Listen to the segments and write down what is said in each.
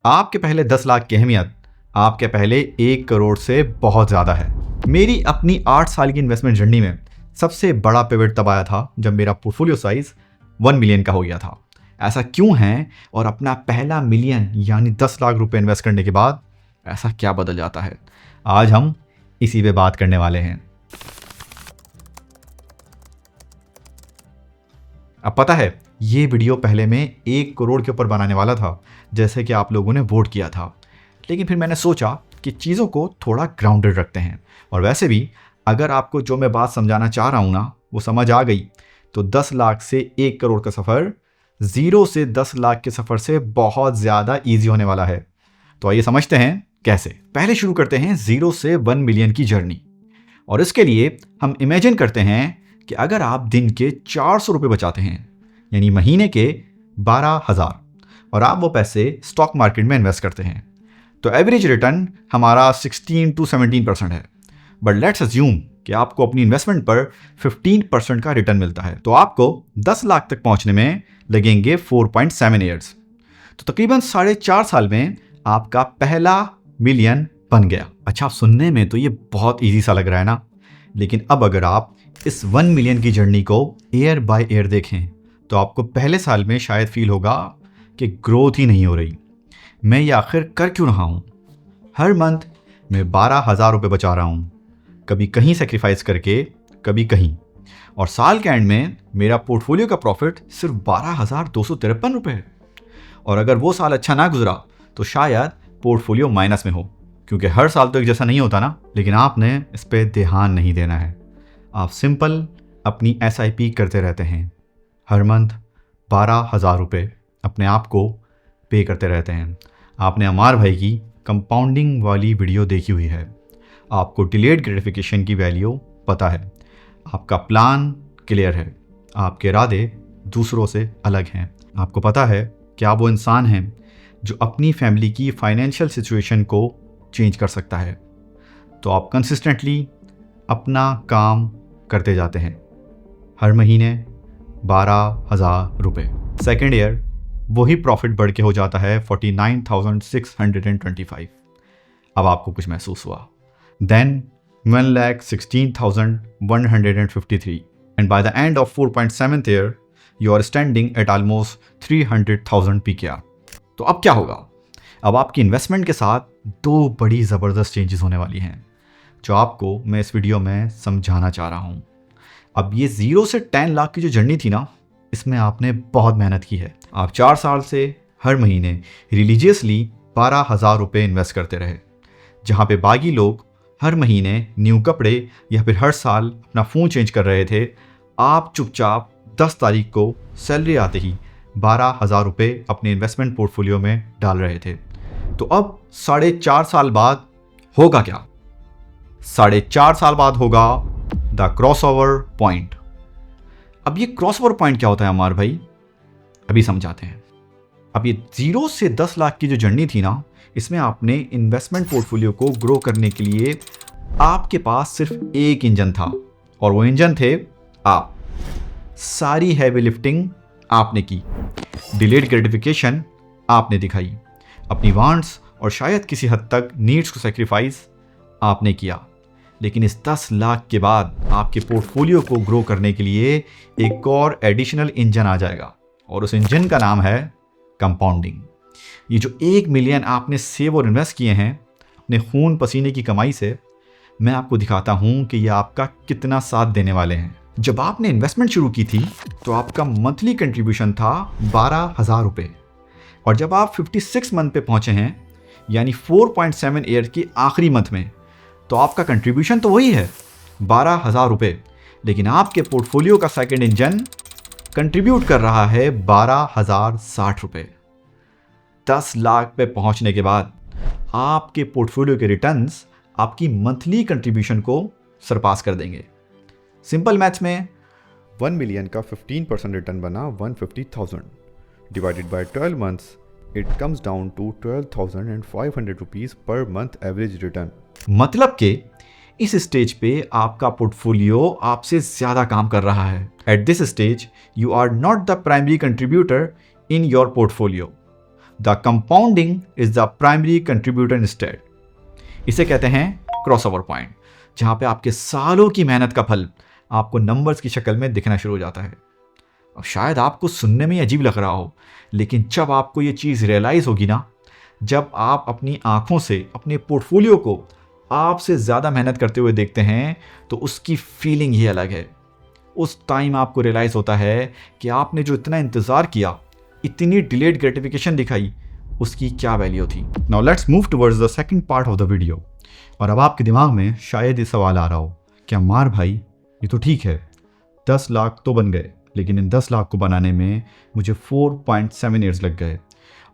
आपके पहले 10 लाख की अहमियत आपके पहले 1 करोड़ से बहुत ज़्यादा है। मेरी अपनी 8 साल की इन्वेस्टमेंट जर्नी में सबसे बड़ा पिवट तब आया था जब मेरा पोर्टफोलियो साइज 1 मिलियन का हो गया था। ऐसा क्यों है और अपना पहला मिलियन यानी 10 लाख रुपए इन्वेस्ट करने के बाद ऐसा क्या बदल जाता है, आज हम इसी पे बात करने वाले हैं। अब पता है, ये वीडियो पहले मैं 1 करोड़ के ऊपर बनाने वाला था, जैसे कि आप लोगों ने वोट किया था। लेकिन फिर मैंने सोचा कि चीज़ों को थोड़ा ग्राउंडेड रखते हैं, और वैसे भी अगर आपको जो मैं बात समझाना चाह रहा हूँ ना वो समझ आ गई तो 10 लाख से 1 करोड़ का सफ़र 0 से 10 लाख के सफ़र से बहुत ज़्यादा ईजी होने वाला है। तो आइए समझते हैं कैसे। पहले शुरू करते हैं 0 से 1 मिलियन की जर्नी। और इसके लिए हम इमेजिन करते हैं कि अगर आप दिन के 400 रुपये बचाते हैं यानी महीने के 12,000 और आप वो पैसे स्टॉक मार्केट में इन्वेस्ट करते हैं तो एवरेज रिटर्न हमारा 16 to 17% है। बट लेट्स अज्यूम कि आपको अपनी इन्वेस्टमेंट पर 15% का रिटर्न मिलता है तो आपको 10 लाख तक पहुंचने में लगेंगे 4.7 ईयर्स। तो तकरीबन 4.5 साल में आपका पहला मिलियन बन गया। अच्छा, सुनने में तो ये बहुत ईजी सा लग रहा है ना, लेकिन अब अगर आप इस 1 मिलियन की जर्नी को ईयर बाय ईयर देखें तो आपको पहले साल में शायद फील होगा कि ग्रोथ ही नहीं हो रही। मैं ये आखिर कर क्यों रहा हूँ? हर मंथ मैं 12,000 रुपये बचा रहा हूँ, कभी कहीं सेक्रीफाइस करके कभी कहीं, और साल के एंड में मेरा पोर्टफोलियो का प्रॉफिट सिर्फ 12,253 रुपये है। और अगर वो साल अच्छा ना गुजरा तो शायद पोर्टफोलियो माइनस में हो, क्योंकि हर साल तो एक जैसा नहीं होता ना। लेकिन आपने इस पर ध्यान नहीं देना है। आप सिंपल अपनी SIP करते रहते हैं, हर मंथ 12,000 रुपये अपने आप को पे करते रहते हैं। आपने अमार भाई की कंपाउंडिंग वाली वीडियो देखी हुई है, आपको डिलेड ग्रेटिफिकेशन की वैल्यू पता है, आपका प्लान क्लियर है, आपके इरादे दूसरों से अलग हैं। आपको पता है कि आप वो इंसान हैं जो अपनी फैमिली की फाइनेंशियल सिचुएशन को चेंज कर सकता है। तो आप कंसिस्टेंटली अपना काम करते जाते हैं, हर महीने 12,000 रुपये। सेकेंड ईयर वही प्रॉफिट बढ़ के हो जाता है 49,625। अब आपको कुछ महसूस हुआ। Then 1,16,153 and by the end of 4.7th year you are standing at almost 300,000 PKR। तो अब क्या होगा? अब आपकी इन्वेस्टमेंट के साथ 2 बड़ी ज़बरदस्त चेंजेस होने वाली हैं जो आपको मैं इस वीडियो में समझाना चाह रहा हूँ। अब ये 0 से 10 लाख की जो जर्नी थी ना, इसमें आपने बहुत मेहनत की है। आप 4 साल से हर महीने रिलीजियसली 12,000 रुपये इन्वेस्ट करते रहे, जहाँ पे बाकी लोग हर महीने न्यू कपड़े या फिर हर साल अपना फ़ोन चेंज कर रहे थे। आप चुपचाप 10 तारीख को सैलरी आते ही 12,000 रुपये अपने इन्वेस्टमेंट पोर्टफोलियो में डाल रहे थे। तो अब 4.5 साल बाद होगा क्या? 4.5 साल बाद होगा द क्रॉसओवर पॉइंट। अब ये क्रॉसओवर पॉइंट क्या होता है अमार भाई? अभी समझाते हैं। अब ये 0 से 10 लाख की जो जर्नी थी ना, इसमें आपने इन्वेस्टमेंट पोर्टफोलियो को ग्रो करने के लिए आपके पास सिर्फ एक इंजन था, और वो इंजन थे आप। सारी हैवी लिफ्टिंग आपने की, डिलेड ग्रेटिफिकेशन आपने दिखाई, अपनी वांट्स और शायद किसी हद तक नीड्स को सेक्रीफाइस आपने किया। लेकिन इस 10 लाख के बाद आपके पोर्टफोलियो को ग्रो करने के लिए एक और एडिशनल इंजन आ जाएगा, और उस इंजन का नाम है कंपाउंडिंग। ये जो 1 मिलियन आपने सेव और इन्वेस्ट किए हैं अपने खून पसीने की कमाई से, मैं आपको दिखाता हूँ कि ये आपका कितना साथ देने वाले हैं। जब आपने इन्वेस्टमेंट शुरू की थी तो आपका मंथली कंट्रीब्यूशन था 12,000 रुपये, और जब आप 56 मंथ पे पहुँचे हैं यानी 4.7 ईयर के आखिरी मंथ में, तो आपका कंट्रीब्यूशन तो वही है 12,000 रुपये, लेकिन आपके पोर्टफोलियो का सेकंड इंजन कंट्रीब्यूट कर रहा है 12,060 रुपये। 10 लाख पे पहुंचने के बाद आपके पोर्टफोलियो के रिटर्न्स आपकी मंथली कंट्रीब्यूशन को सरपास कर देंगे। सिंपल मैथ्स में 1 मिलियन का 15% रिटर्न बना 150,000 divided by 12 months, it comes down to 12,500 rupees per month average return. मतलब कि इस स्टेज पे आपका पोर्टफोलियो आपसे ज़्यादा काम कर रहा है। At this stage you are not the primary contributor in your portfolio, the compounding is the primary contributor instead. इसे कहते हैं क्रॉसओवर पॉइंट, जहां पे आपके सालों की मेहनत का फल आपको नंबर्स की शक्ल में दिखना शुरू हो जाता है। अब शायद आपको सुनने में अजीब लग रहा हो, लेकिन जब आपको ये चीज़ रियलाइज़ होगी ना, जब आप अपनी आंखों से अपने पोर्टफोलियो को आपसे ज़्यादा मेहनत करते हुए देखते हैं, तो उसकी फीलिंग ही अलग है। उस टाइम आपको रियलाइज़ होता है कि आपने जो इतना इंतज़ार किया, इतनी डिलेड ग्रेटिफिकेशन दिखाई, उसकी क्या वैल्यू थी। Now let's move towards the second part of the video. और अब आपके दिमाग में शायद ये सवाल आ रहा हो कि अम्मार भाई, ये तो ठीक है, 10 लाख तो बन गए, लेकिन इन 10 लाख को बनाने में मुझे 4.7 ईयर्स लग गए,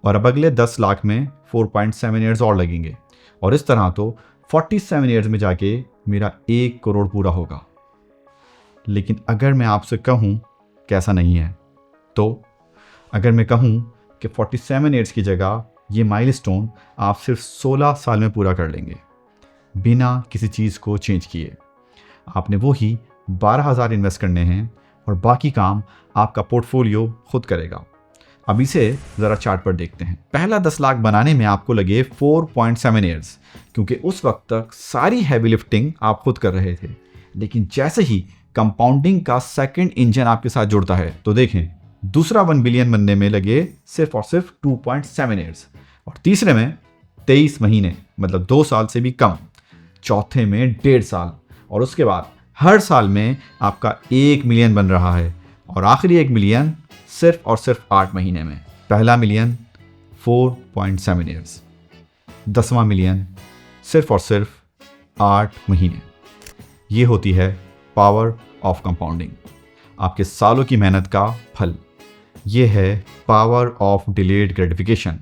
और अब अगले 10 लाख में 4.7 ईयर्स और लगेंगे, और इस तरह तो 47 ईयर्स में जाके मेरा 1 करोड़ पूरा होगा। लेकिन अगर मैं आपसे कहूँ कि ऐसा नहीं है, तो अगर मैं कहूँ कि 47 ईयर्स की जगह ये माइलस्टोन आप सिर्फ 16 साल में पूरा कर लेंगे, बिना किसी चीज़ को चेंज किए। आपने वो ही 12,000 इन्वेस्ट करने हैं और बाकी काम आपका पोर्टफोलियो खुद करेगा। अब इसे ज़रा चार्ट पर देखते हैं। पहला 10 लाख बनाने में आपको लगे 4.7 ईयर्स, क्योंकि उस वक्त तक सारी हैवी लिफ्टिंग आप खुद कर रहे थे। लेकिन जैसे ही कंपाउंडिंग का सेकंड इंजन आपके साथ जुड़ता है, तो देखें, दूसरा 1 बिलियन बनने में लगे सिर्फ और सिर्फ 2.7 ईयर्स, और तीसरे में 23 महीने, मतलब 2 साल से भी कम, चौथे में 1.5 साल, और उसके बाद हर साल में आपका 1 मिलियन बन रहा है, और आखिरी 1 मिलियन सिर्फ और सिर्फ 8 महीने में। पहला मिलियन 4.7 ईयर्स, 10वां मिलियन सिर्फ और सिर्फ 8 महीने। ये होती है पावर ऑफ कंपाउंडिंग, आपके सालों की मेहनत का फल। ये है पावर ऑफ डिलेड ग्रेटिफिकेशन।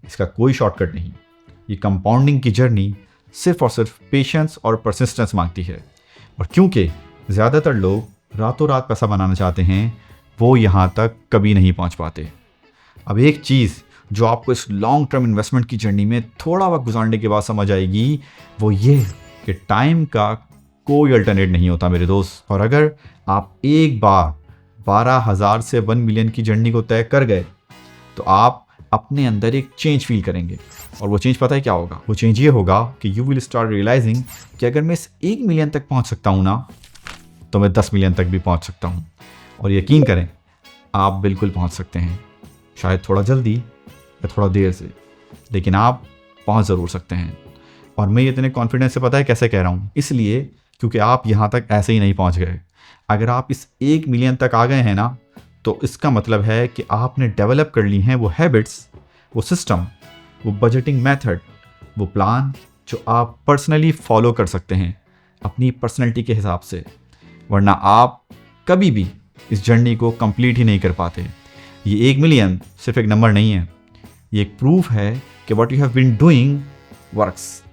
इसका कोई शॉर्टकट नहीं। ये कंपाउंडिंग की जर्नी सिर्फ और सिर्फ पेशेंस और परसिस्टेंस मांगती है, और क्योंकि ज़्यादातर लोग रातों रात पैसा बनाना चाहते हैं, वो यहाँ तक कभी नहीं पहुँच पाते। अब एक चीज़ जो आपको इस लॉन्ग टर्म इन्वेस्टमेंट की जर्नी में थोड़ा वक्त गुजारने के बाद समझ आएगी, वो ये कि टाइम का कोई अल्टरनेट नहीं होता मेरे दोस्त। और अगर आप एक बार 12,000 से 1 मिलियन की जर्नी को तय कर गए, तो आप अपने अंदर एक चेंज फील करेंगे। और वो चेंज पता है क्या होगा? वो चेंज ये होगा कि यू विल स्टार्ट रियलाइजिंग कि अगर मैं इस 1 मिलियन तक पहुंच सकता हूं ना, तो मैं 10 मिलियन तक भी पहुंच सकता हूं। और यकीन करें, आप बिल्कुल पहुंच सकते हैं, शायद थोड़ा जल्दी या थोड़ा देर से, लेकिन आप पहुंच ज़रूर सकते हैं। और मैं ये इतने कॉन्फिडेंस से पता है कैसे कह रहा हूँ? इसलिए क्योंकि आप यहाँ तक ऐसे ही नहीं पहुँच गए। अगर आप इस 1 मिलियन तक आ गए हैं ना, तो इसका मतलब है कि आपने डेवलप कर ली हैं वो हैबिट्स, वो सिस्टम, वो बजटिंग मेथड, वो प्लान जो आप पर्सनली फॉलो कर सकते हैं अपनी पर्सनैलिटी के हिसाब से। वरना आप कभी भी इस जर्नी को कंप्लीट ही नहीं कर पाते। ये 1 मिलियन सिर्फ एक नंबर नहीं है, ये एक प्रूफ है कि what you have been doing works.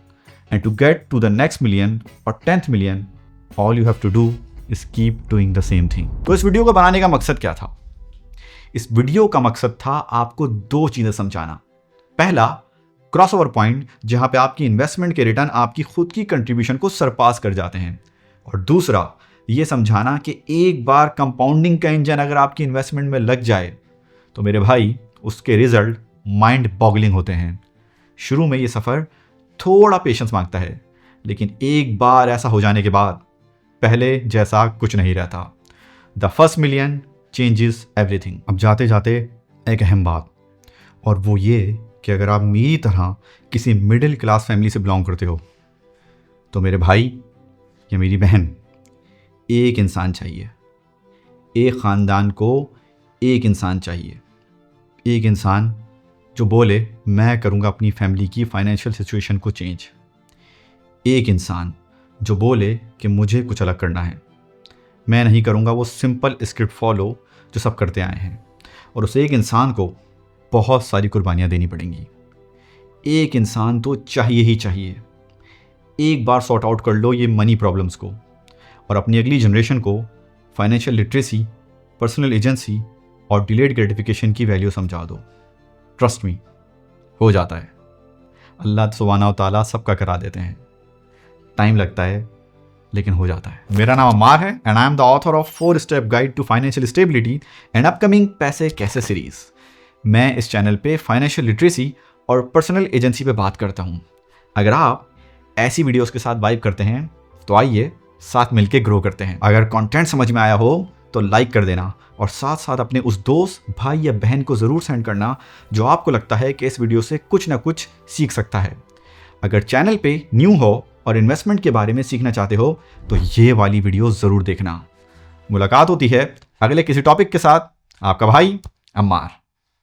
And to get to the next million और 10th million, all you have to do is keep doing the same thing. तो इस वीडियो को बनाने का मकसद क्या था? इस वीडियो का मकसद था आपको 2 चीज़ें समझाना। पहला, क्रॉसओवर पॉइंट, जहां पे आपकी इन्वेस्टमेंट के रिटर्न आपकी खुद की कंट्रीब्यूशन को सरपास कर जाते हैं। और दूसरा, ये समझाना कि एक बार कंपाउंडिंग का इंजन अगर आपकी इन्वेस्टमेंट में लग जाए, तो मेरे भाई उसके रिजल्ट माइंड बॉगलिंग होते हैं। शुरू में ये सफ़र थोड़ा पेशेंस मांगता है, लेकिन एक बार ऐसा हो जाने के बाद पहले जैसा कुछ नहीं रहता। The first million changes everything. अब जाते जाते एक अहम बात, और वो ये कि अगर आप मेरी तरह किसी मिडिल क्लास फैमिली से बिलोंग करते हो, तो मेरे भाई या मेरी बहन, एक इंसान चाहिए। एक ख़ानदान को एक इंसान चाहिए। एक इंसान जो बोले मैं करूँगा अपनी फैमिली की फाइनेंशियल सिचुएशन को चेंज। एक इंसान जो बोले कि मुझे कुछ अलग करना है, मैं नहीं करूँगा वो सिंपल स्क्रिप्ट फॉलो जो सब करते आए हैं। और उस एक इंसान को बहुत सारी कुर्बानियाँ देनी पड़ेंगी। एक इंसान तो चाहिए ही चाहिए। एक बार सॉर्ट आउट कर लो ये मनी प्रॉब्लम्स को, और अपनी अगली जनरेशन को फाइनेंशियल लिटरेसी, पर्सनल एजेंसी और डिलेड ग्रेटिफिकेशन की वैल्यू समझा दो। ट्रस्ट मी, हो जाता है। अल्लाह सुब्हानहू व तआला सबका करा देते हैं। टाइम लगता है, लेकिन हो जाता है। मेरा नाम अम्मार है and I am the author of 4 step guide to financial stability and upcoming पैसे कैसे सीरीज। मैं इस चैनल पे फाइनेंशियल लिटरेसी और पर्सनल एजेंसी पे बात करता हूँ। अगर आप ऐसी वीडियोस के साथ वाइब करते हैं तो आइए साथ मिलके ग्रो करते हैं। अगर कंटेंट समझ में आया हो तो लाइक कर देना और साथ साथ अपने उस दोस्त, भाई या बहन को ज़रूर सेंड करना जो आपको लगता है कि इस वीडियो से कुछ ना कुछ सीख सकता है। अगर चैनल पे न्यू हो और इन्वेस्टमेंट के बारे में सीखना चाहते हो तो ये वाली वीडियो ज़रूर देखना। मुलाकात होती है अगले किसी टॉपिक के साथ। आपका भाई अम्मार।